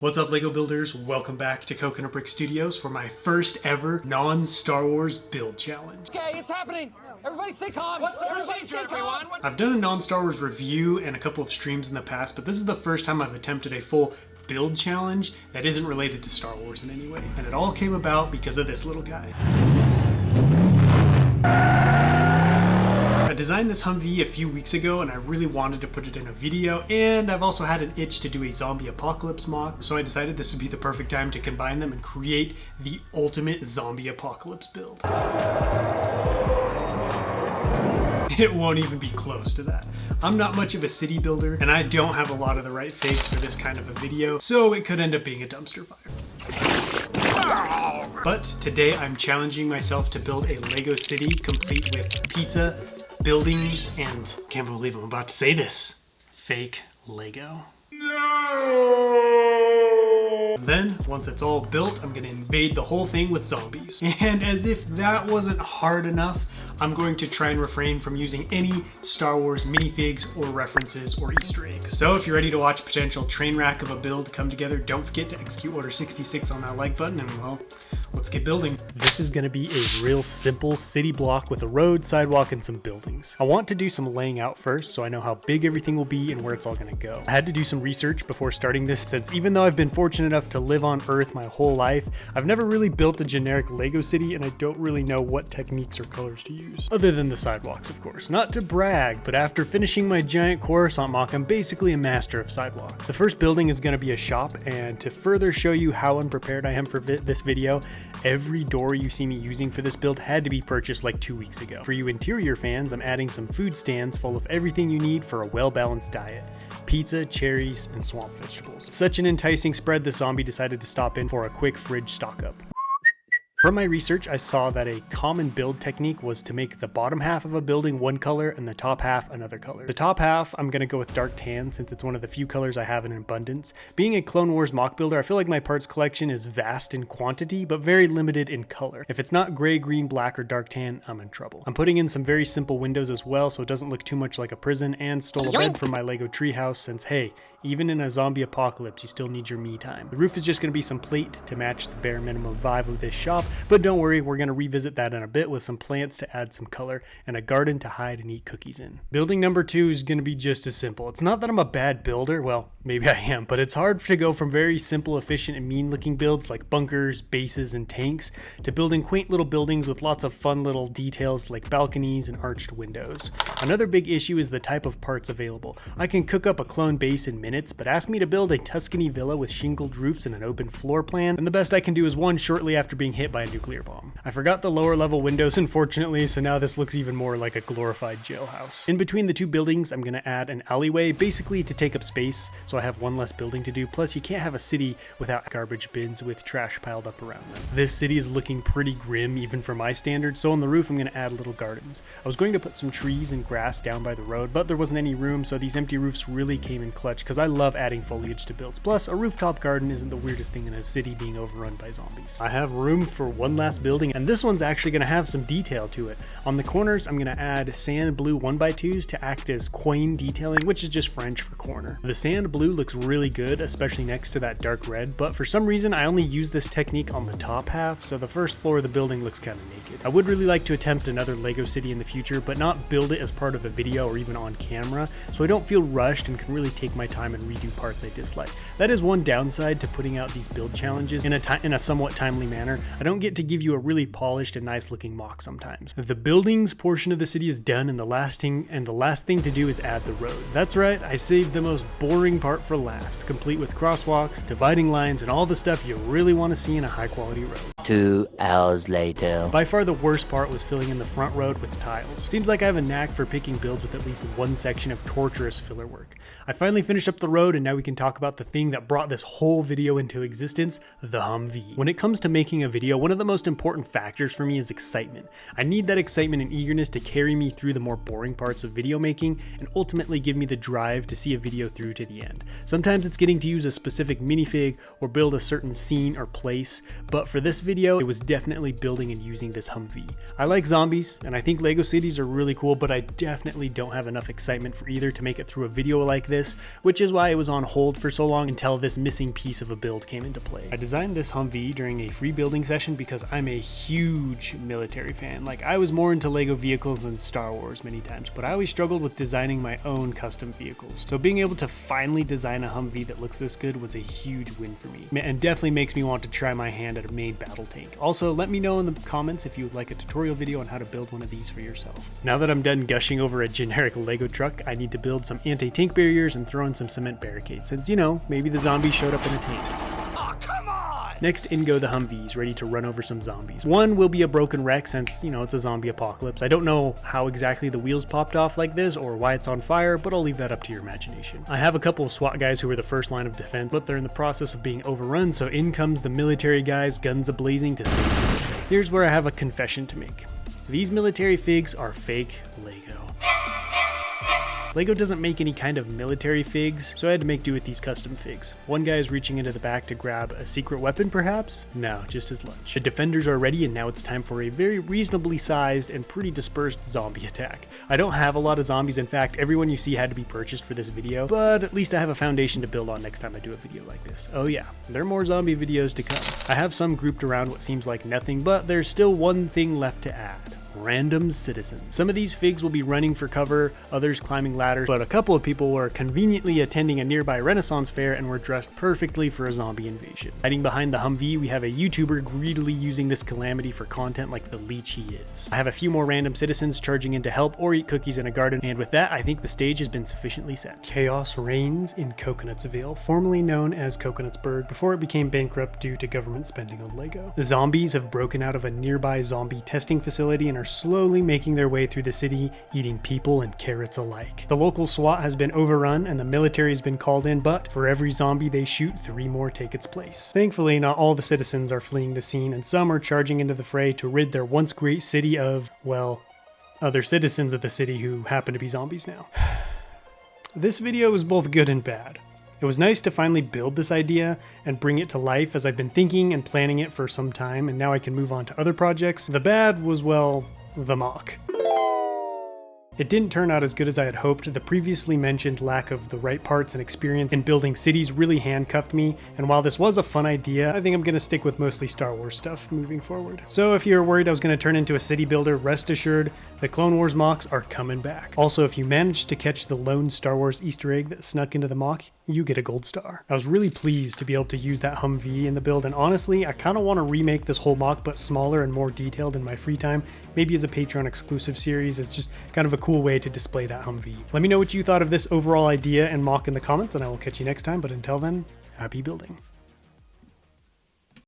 What's up, Lego builders? Welcome back to Coconut Brick Studios for my first ever non-Star Wars build challenge. Okay, it's happening. Everybody stay calm. What's the procedure, everyone? I've done a non-Star Wars review and a couple of streams in the past, but this is the first time I've attempted a full build challenge that isn't related to Star Wars in any way. And it all came about because of this little guy. I designed this Humvee a few weeks ago and I really wanted to put it in a video, and I've also had an itch to do a zombie apocalypse mock, so I decided this would be the perfect time to combine them and create the ultimate zombie apocalypse build. It won't even be close to that. I'm not much of a city builder and I don't have a lot of the right fakes for this kind of a video, so it could end up being a dumpster fire. But today I'm challenging myself to build a Lego city complete with pizza, buildings, and can't believe I'm about to say this, fake Lego. No! Then, once it's all built, I'm gonna invade the whole thing with zombies. And as if that wasn't hard enough, I'm going to try and refrain from using any Star Wars minifigs or references or Easter eggs. So if you're ready to watch a potential train wreck of a build come together, don't forget to execute order 66 on that like button, and well, let's get building. This is gonna be a real simple city block with a road, sidewalk, and some buildings. I want to do some laying out first so I know how big everything will be and where it's all gonna go. I had to do some research before starting this, since even though I've been fortunate enough to live on Earth my whole life, I've never really built a generic Lego city and I don't really know what techniques or colors to use. Other than the sidewalks, of course. Not to brag, but after finishing my giant Coruscant mock, I'm basically a master of sidewalks. The first building is gonna be a shop, and to further show you how unprepared I am for this video, every door you see me using for this build had to be purchased like 2 weeks ago. For you interior fans, I'm adding some food stands full of everything you need for a well-balanced diet. Pizza, cherries, and swamp vegetables. Such an enticing spread, the zombie decided to stop in for a quick fridge stock up. From my research, I saw that a common build technique was to make the bottom half of a building one color and the top half another color. The top half, I'm gonna go with dark tan since it's one of the few colors I have in abundance. Being a Clone Wars mock builder, I feel like my parts collection is vast in quantity, but very limited in color. If it's not gray, green, black, or dark tan, I'm in trouble. I'm putting in some very simple windows as well so it doesn't look too much like a prison, and stole a bed from my Lego treehouse since, hey, even in a zombie apocalypse, you still need your me time. The roof is just gonna be some plate to match the bare minimum vibe of this shop, but don't worry, we're gonna revisit that in a bit with some plants to add some color and a garden to hide and eat cookies in. Building number 2 is gonna be just as simple. It's not that I'm a bad builder, well, maybe I am, but it's hard to go from very simple, efficient, and mean looking builds like bunkers, bases, and tanks to building quaint little buildings with lots of fun little details like balconies and arched windows. Another big issue is the type of parts available. I can cook up a clone base in minutes, but ask me to build a Tuscany villa with shingled roofs and an open floor plan, and the best I can do is one shortly after being hit by a nuclear bomb. I forgot the lower level windows, unfortunately, so now this looks even more like a glorified jailhouse. In between the two buildings, I'm gonna add an alleyway, basically to take up space, so I have one less building to do. Plus, you can't have a city without garbage bins with trash piled up around them. This city is looking pretty grim, even for my standards, so on the roof I'm gonna add little gardens. I was going to put some trees and grass down by the road, but there wasn't any room, so these empty roofs really came in clutch, because I love adding foliage to builds. Plus, a rooftop garden isn't the weirdest thing in a city being overrun by zombies. I have room for one last building, and this one's actually going to have some detail to it. On the corners, I'm going to add sand blue 1x2s to act as coin detailing, which is just French for corner. The sand blue looks really good, especially next to that dark red, but for some reason I only use this technique on the top half, so the first floor of the building looks kind of naked. I would really like to attempt another Lego city in the future, but not build it as part of a video or even on camera, so I don't feel rushed and can really take my time and redo parts I dislike. That is one downside to putting out these build challenges in a somewhat timely manner. I don't get to give you a really polished and nice looking mock sometimes. The buildings portion of the city is done, and the last thing to do is add the road. That's right, I saved the most boring part for last, complete with crosswalks, dividing lines, and all the stuff you really want to see in a high quality road. 2 hours later. By far the worst part was filling in the front road with tiles. Seems like I have a knack for picking builds with at least one section of torturous filler work. I finally finished up the road, and now we can talk about the thing that brought this whole video into existence, the Humvee. When it comes to making a video, one of the most important factors for me is excitement. I need that excitement and eagerness to carry me through the more boring parts of video making and ultimately give me the drive to see a video through to the end. Sometimes it's getting to use a specific minifig or build a certain scene or place, but for this video video, it was definitely building and using this Humvee. I like zombies, and I think Lego cities are really cool, but I definitely don't have enough excitement for either to make it through a video like this, which is why it was on hold for so long until this missing piece of a build came into play. I designed this Humvee during a free building session because I'm a huge military fan. Like, I was more into Lego vehicles than Star Wars many times, but I always struggled with designing my own custom vehicles. So being able to finally design a Humvee that looks this good was a huge win for me, and definitely makes me want to try my hand at a main battle tank. Also, let me know in the comments if you would like a tutorial video on how to build one of these for yourself. Now that I'm done gushing over a generic Lego truck, I need to build some anti-tank barriers and throw in some cement barricades, since, you know, maybe the zombies showed up in a tank. Next, in go the Humvees, ready to run over some zombies. One will be a broken wreck since, you know, it's a zombie apocalypse. I don't know how exactly the wheels popped off like this or why it's on fire, but I'll leave that up to your imagination. I have a couple of SWAT guys who are the first line of defense, but they're in the process of being overrun, so in comes the military guys, guns a-blazing to save them. Here's where I have a confession to make. These military figs are fake Lego. Lego doesn't make any kind of military figs, so I had to make do with these custom figs. One guy is reaching into the back to grab a secret weapon, perhaps? No, just his lunch. The defenders are ready, and now it's time for a very reasonably sized and pretty dispersed zombie attack. I don't have a lot of zombies. In fact, everyone you see had to be purchased for this video, but at least I have a foundation to build on next time I do a video like this. Oh yeah, there are more zombie videos to come. I have some grouped around what seems like nothing, but there's still one thing left to add. Random citizens. Some of these figs will be running for cover, others climbing ladders, but a couple of people were conveniently attending a nearby Renaissance fair and were dressed perfectly for a zombie invasion. Hiding behind the Humvee, we have a YouTuber greedily using this calamity for content like the leech he is. I have a few more random citizens charging in to help or eat cookies in a garden, and with that, I think the stage has been sufficiently set. Chaos reigns in Coconutsville, formerly known as Coconutsburg, before it became bankrupt due to government spending on Lego. The zombies have broken out of a nearby zombie testing facility and are slowly making their way through the city, eating people and carrots alike. The local SWAT has been overrun and the military has been called in, but for every zombie they shoot, 3 more take its place. Thankfully, not all the citizens are fleeing the scene, and some are charging into the fray to rid their once great city of, well, other citizens of the city who happen to be zombies now. This video was both good and bad. It was nice to finally build this idea and bring it to life, as I've been thinking and planning it for some time, and now I can move on to other projects. The bad was, well, the mock. It didn't turn out as good as I had hoped. The previously mentioned lack of the right parts and experience in building cities really handcuffed me, and while this was a fun idea, I think I'm going to stick with mostly Star Wars stuff moving forward. So if you're worried I was going to turn into a city builder, rest assured, the Clone Wars mocks are coming back. Also, if you managed to catch the lone Star Wars Easter egg that snuck into the mock, you get a gold star. I was really pleased to be able to use that Humvee in the build, and honestly, I kind of want to remake this whole mock but smaller and more detailed in my free time, maybe as a Patreon exclusive series. It's just kind of a cool way to display that Humvee. Let me know what you thought of this overall idea and mock in the comments, and I will catch you next time, but until then, happy building.